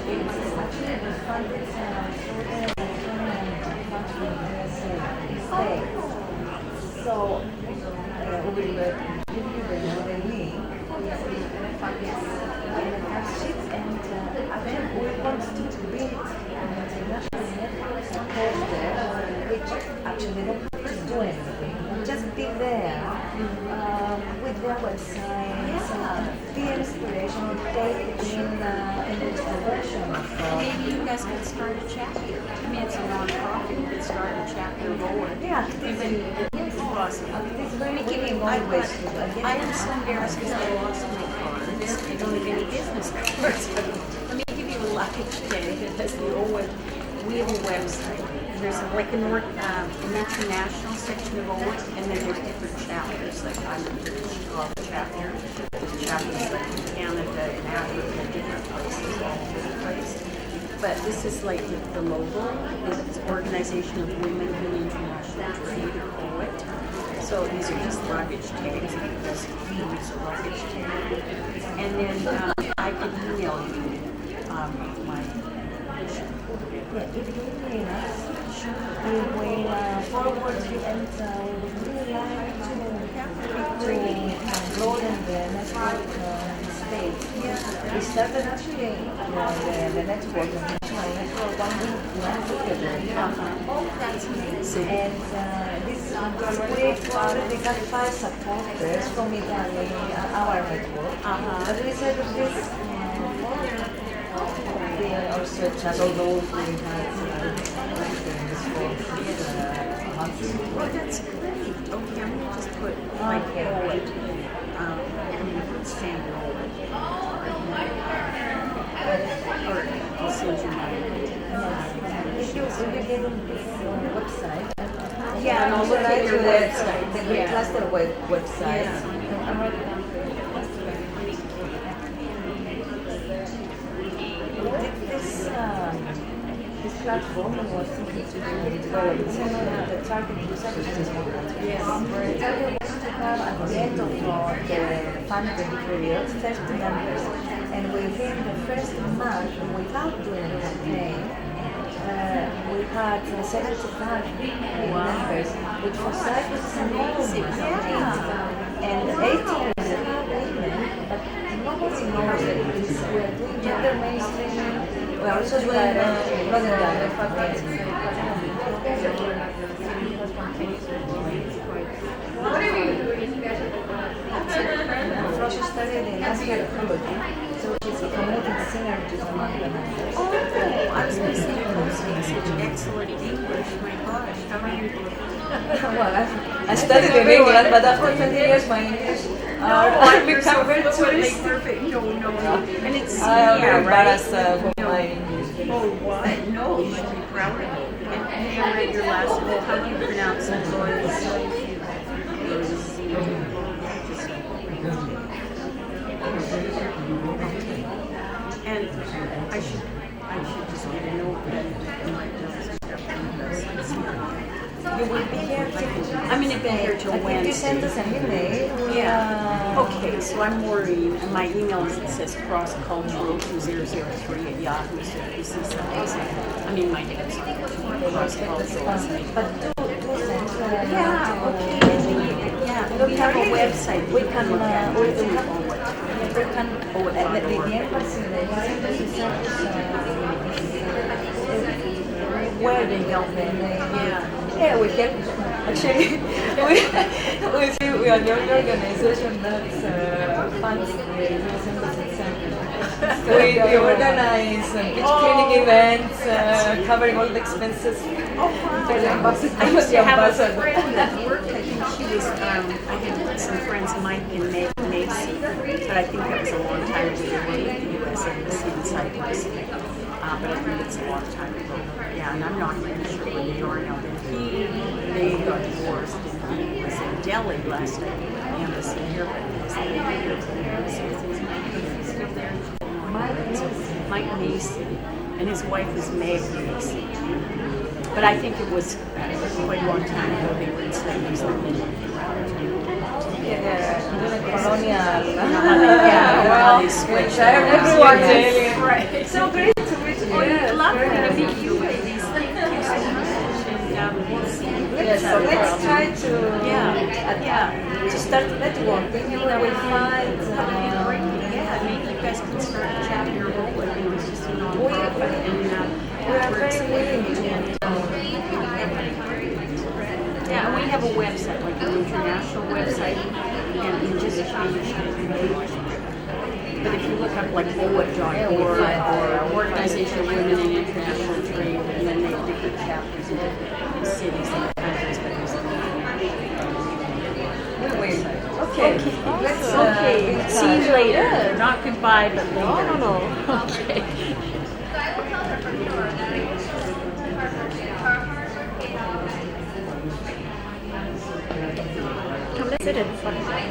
So, we will give you the link and actually we want to build an international network support there, which actually they don't have to do anything. Just be there with their websites, be inspiration, take in the version of Maybe you guys could start a chapter. I mean, it's a non-profit. You could start a chapter going. Yeah, It's awesome. It's very willing always to do it. I am so embarrassed because I lost my cards. I don't have any business cards. Let me give you a lucky today that has the old one. We have a website. There's like an international section of OWIT, and then there's different chapters. Like I'm in the Chicago chapter. There's chapters like in Canada and Africa, different places all over the place. But this is like the logo. It's Organization of Women in International Trade, or OWIT. So these are just luggage tags because we use a luggage tag. And then I can email you my information. Yeah, if you email us, we will forward you and we would really like to broaden the network state. We started actually the network, the national network, 1 week ago. Oh, that's amazing. And we already got 5 supporters from Italy, our network. But we said this we also travel those we had this for months. Oh, that's great. Okay, I'm going to just put like OWIT. I'm going to put Sandra OWIT. Or I'll send you my if you get on this website, yeah, and I'll look at your website. The cluster website. This platform was developed the target users is more countries. The target was to have at the end of the funding period 30 members, and within the first month, without doing a campaign, we had 75 members, which for Cyprus is enormous. And 80% women, but nobody knows that we are doing gender mainstreaming. We are also doing Frost studied in anthropology, so she's promoting synergies among the members. Oh, I was going to say you're speaking such excellent English. My gosh, how are you doing? Well, I studied in England, but after 20 years, my English I've become very perfect. No. And it's I am very embarrassed right? for my English. Oh, what? No, you should be proud of it. And I read your last book. How do you pronounce it? And I should just get a note that my You will be here I'm going to be here till Wednesday. If you send us an email, yeah. Okay, so I'm Maureen, and my email says crosscultural2003 at Yahoo. So if you see something, I mean, my name is crosscultural. But do send. Yeah, okay. Yeah, we have a website. We can look at it. The embassy, where they help them. Yeah, we can. Actually, we are the only organization that's funding the embassy center. We organize beach cleaning events, covering all the expenses. I used to have a friend that worked. I think she was. I had some friends, Mike and Macy, but I think that was a long time ago. They were with the U.S. Embassy in Cyprus, but I think it's a long time ago. Yeah, and I'm not even sure where they are now. But they got divorced, and he was in Delhi last night at the embassy here, but he was still there. Mike Macy, and his wife was Meg Macy. But I think it was quite a long time ago they were in Cyprus. Colonial. Yeah, they switched. Everyone's right. So great to Yes, so let's try to to start networking and then we find Yeah, maybe you guys can start a chapter role. It's just a we nonprofit and are very willing to yeah, and we have a website, like an international website, and you just but if you look up like OWIT.org or Organization of Women in International Trade, and then they have different chapters in different cities and countries, but there's Okay. Let's okay. See you later. Not goodbye, but later. No. Okay. Come and sit in front.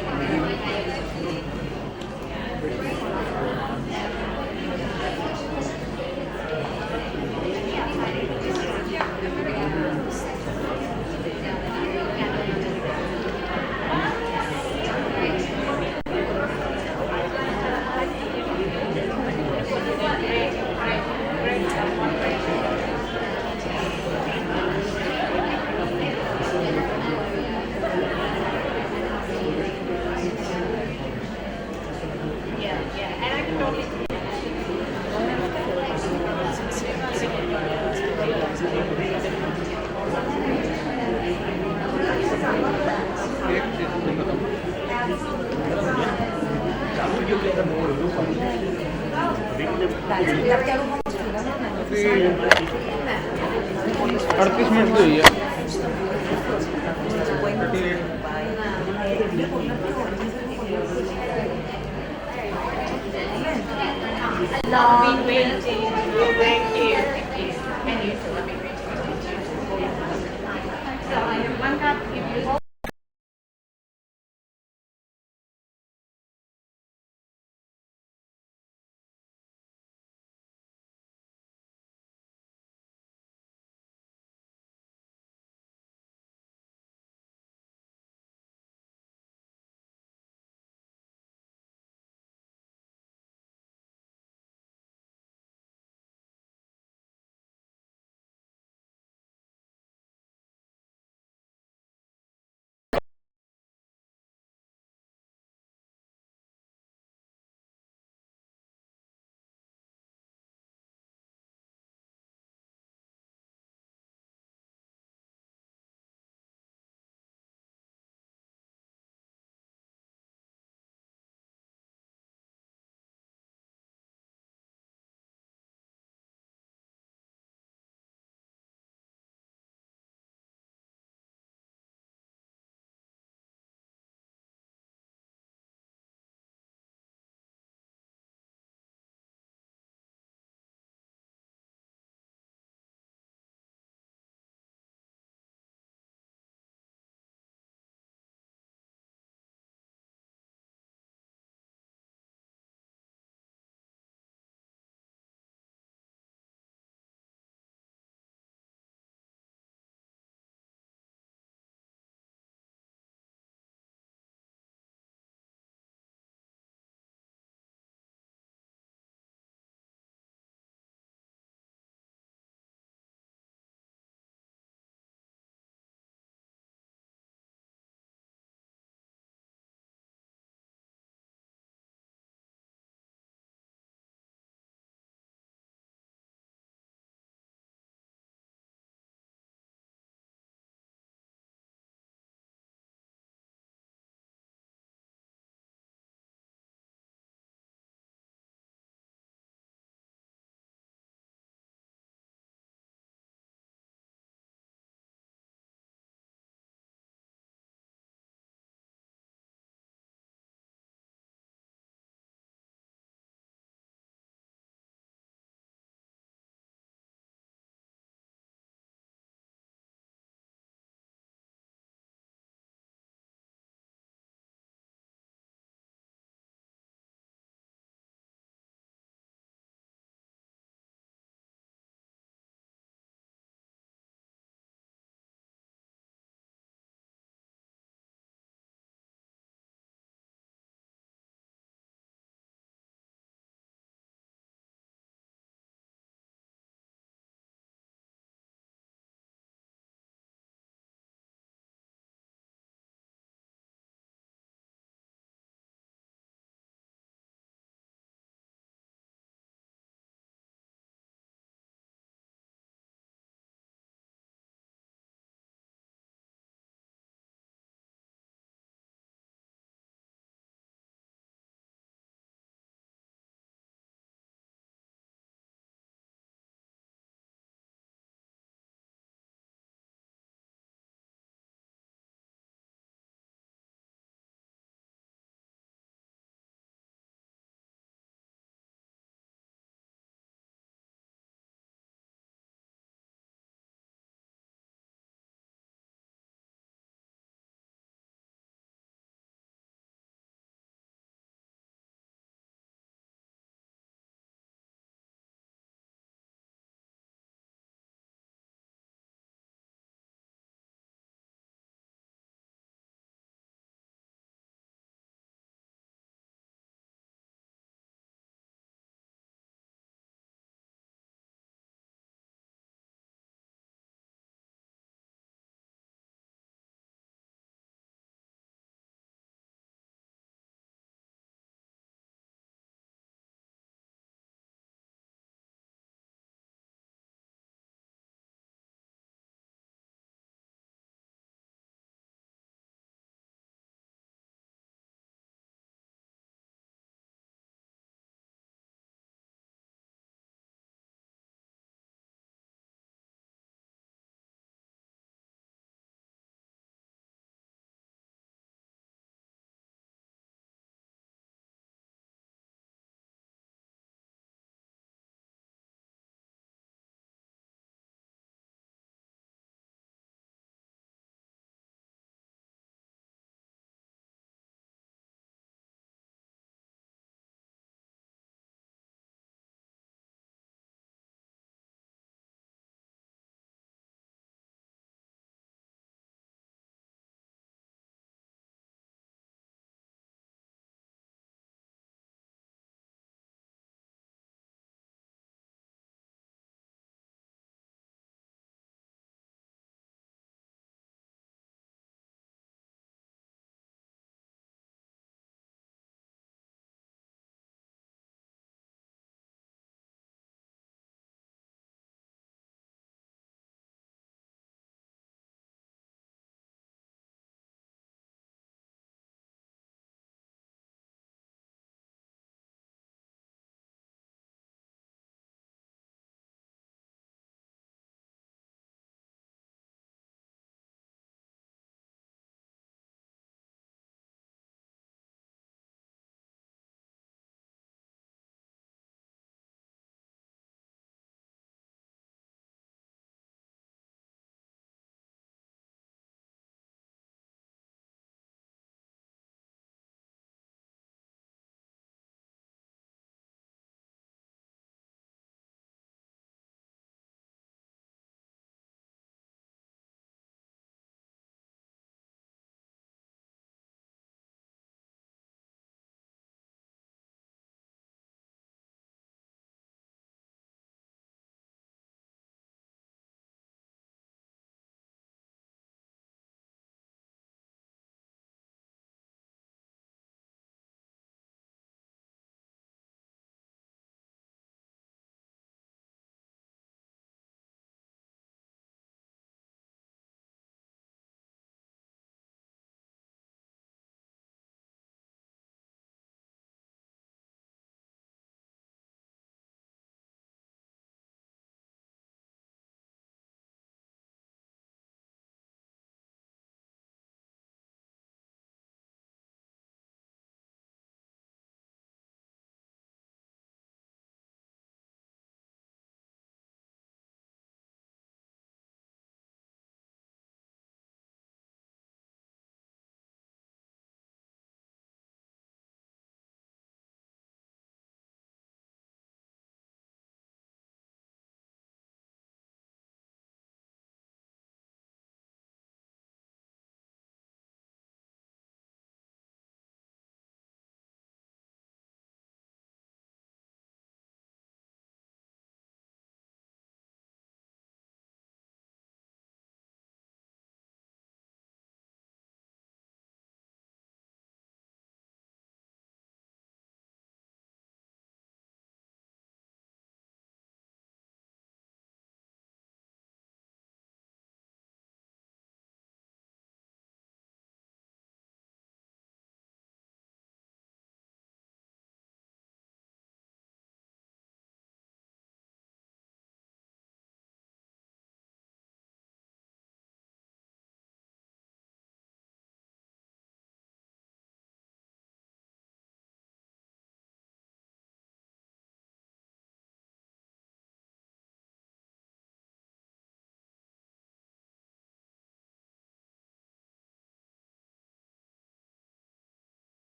अड़तीस minute की हुई है I'll be waiting. Thank you. And you too. Let me So, one cup, if you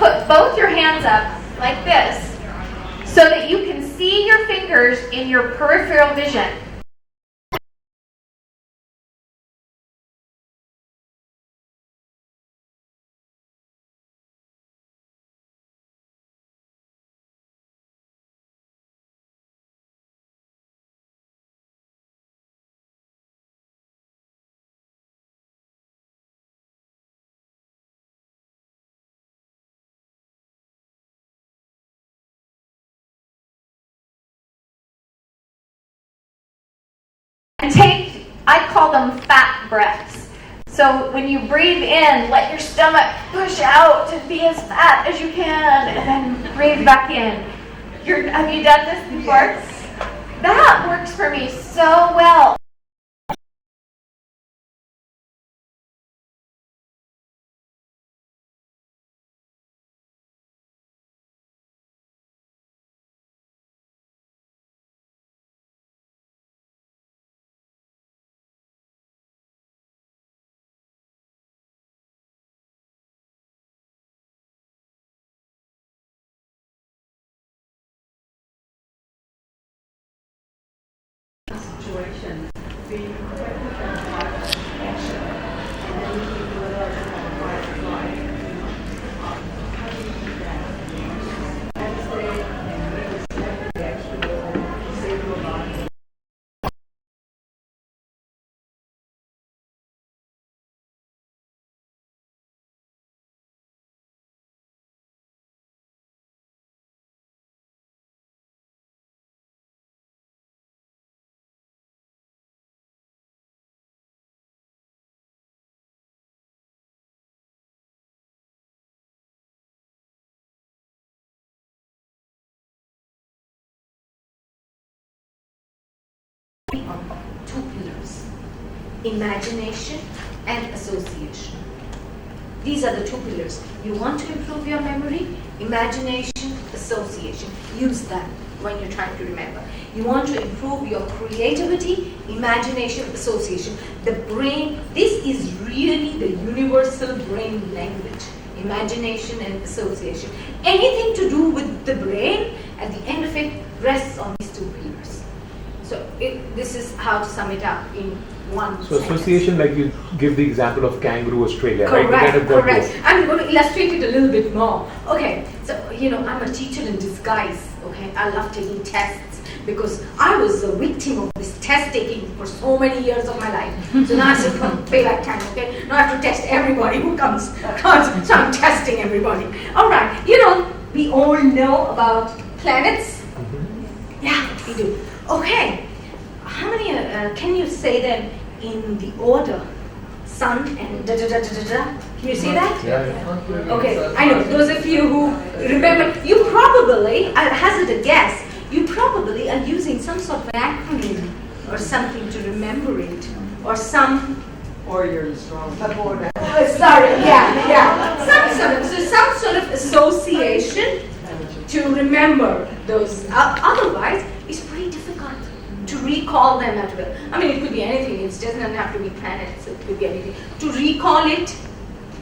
put both your hands up like this so that you can see your fingers in your peripheral vision. And take, I call them fat breaths. So when you breathe in, let your stomach push out to be as fat as you can, and then breathe back in. Have you done this before? Yes. That works for me so well. Situation. Two pillars, imagination and association. These are the two pillars. You want to improve your memory, imagination, association. Use that when you're trying to remember. You want to improve your creativity, imagination, association. The brain, this is really the universal brain language. Imagination and association. Anything to do with the brain, at the end of it, rests on these two pillars. So this is how to sum it up in one So sentence. association, like you give the example of Kangaroo Australia, Correct, right? You kind of got correct. this. I'm going to illustrate it a little bit more. Okay, so I'm a teacher in disguise. Okay, I love taking tests because I was a victim of this test taking for so many years of my life. So now I said, come pay back time. Okay, now I have to test everybody who comes. So I'm testing everybody. All right, we all know about planets. Yeah, we do. Okay, how many, can you say them in the order? Sun and da da da da da da. Can you see that? Yeah. Okay, I know, those of you who remember, you probably, I'll hazard a guess, you probably are using some sort of acronym or something to remember it, or some... Or you're strong. Sorry, yeah. Some sort of association to remember those. Otherwise, it's pretty difficult to recall them at will. I mean, it could be anything. It doesn't have to be planets. It could be anything. To recall it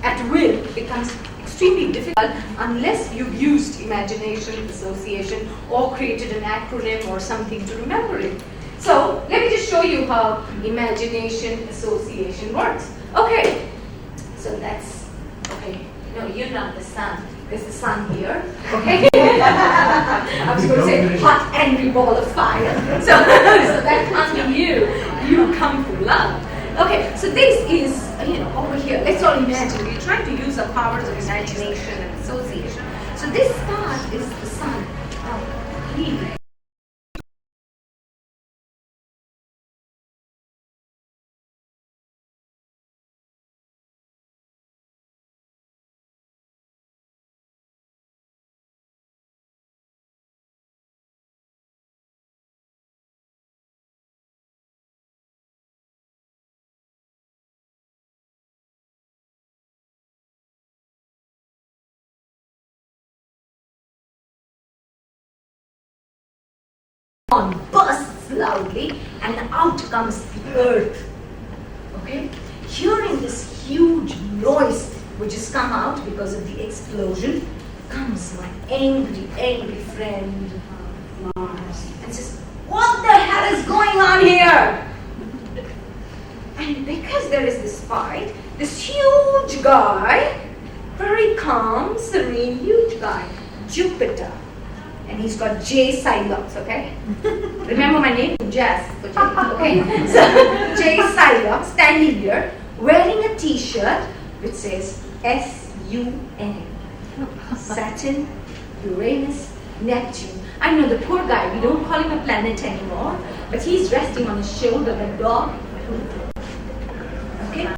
at will becomes extremely difficult unless you've used imagination, association, or created an acronym or something to remember it. So let me just show you how imagination, association works. Okay, so that's, okay, no, you're not the sun. There's the sun here, okay? I was going to say hot, angry ball of fire. So that can't be you. You come from love. Okay, so this is, over here. Let's all imagine. We're trying to use our powers of imagination and association. So this part is the sun. Oh, really? Bursts loudly and out comes the earth. Okay? Hearing this huge noise which has come out because of the explosion, comes my angry friend Mars and says, "What the hell is going on here?" And because there is this fight, this huge guy, very calm, serene, huge guy, Jupiter, and he's got J Cylops, okay? Remember my name? Jess, okay? So, J Cylops standing here, wearing a t-shirt which says SUN. Saturn, Uranus, Neptune. I know the poor guy, we don't call him a planet anymore, but he's resting on his shoulder, the dog. Okay?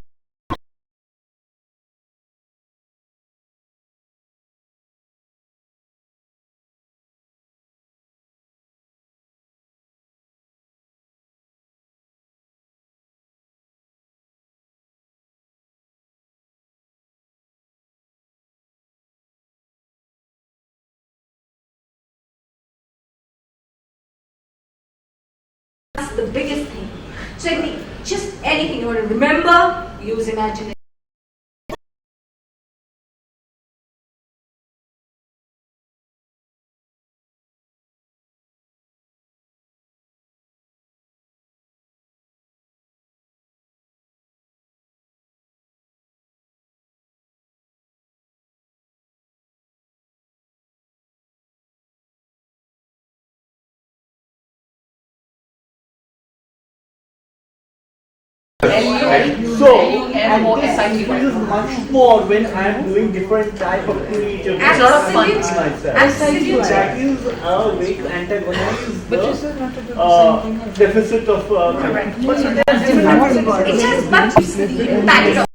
That's the biggest thing. So I think just anything you want to remember, use imagination. So, and this is much more when I am doing different type of creative. It's not a fun myself. Absolutely. That is a way to antagonize the deficit of correct. It has much impact.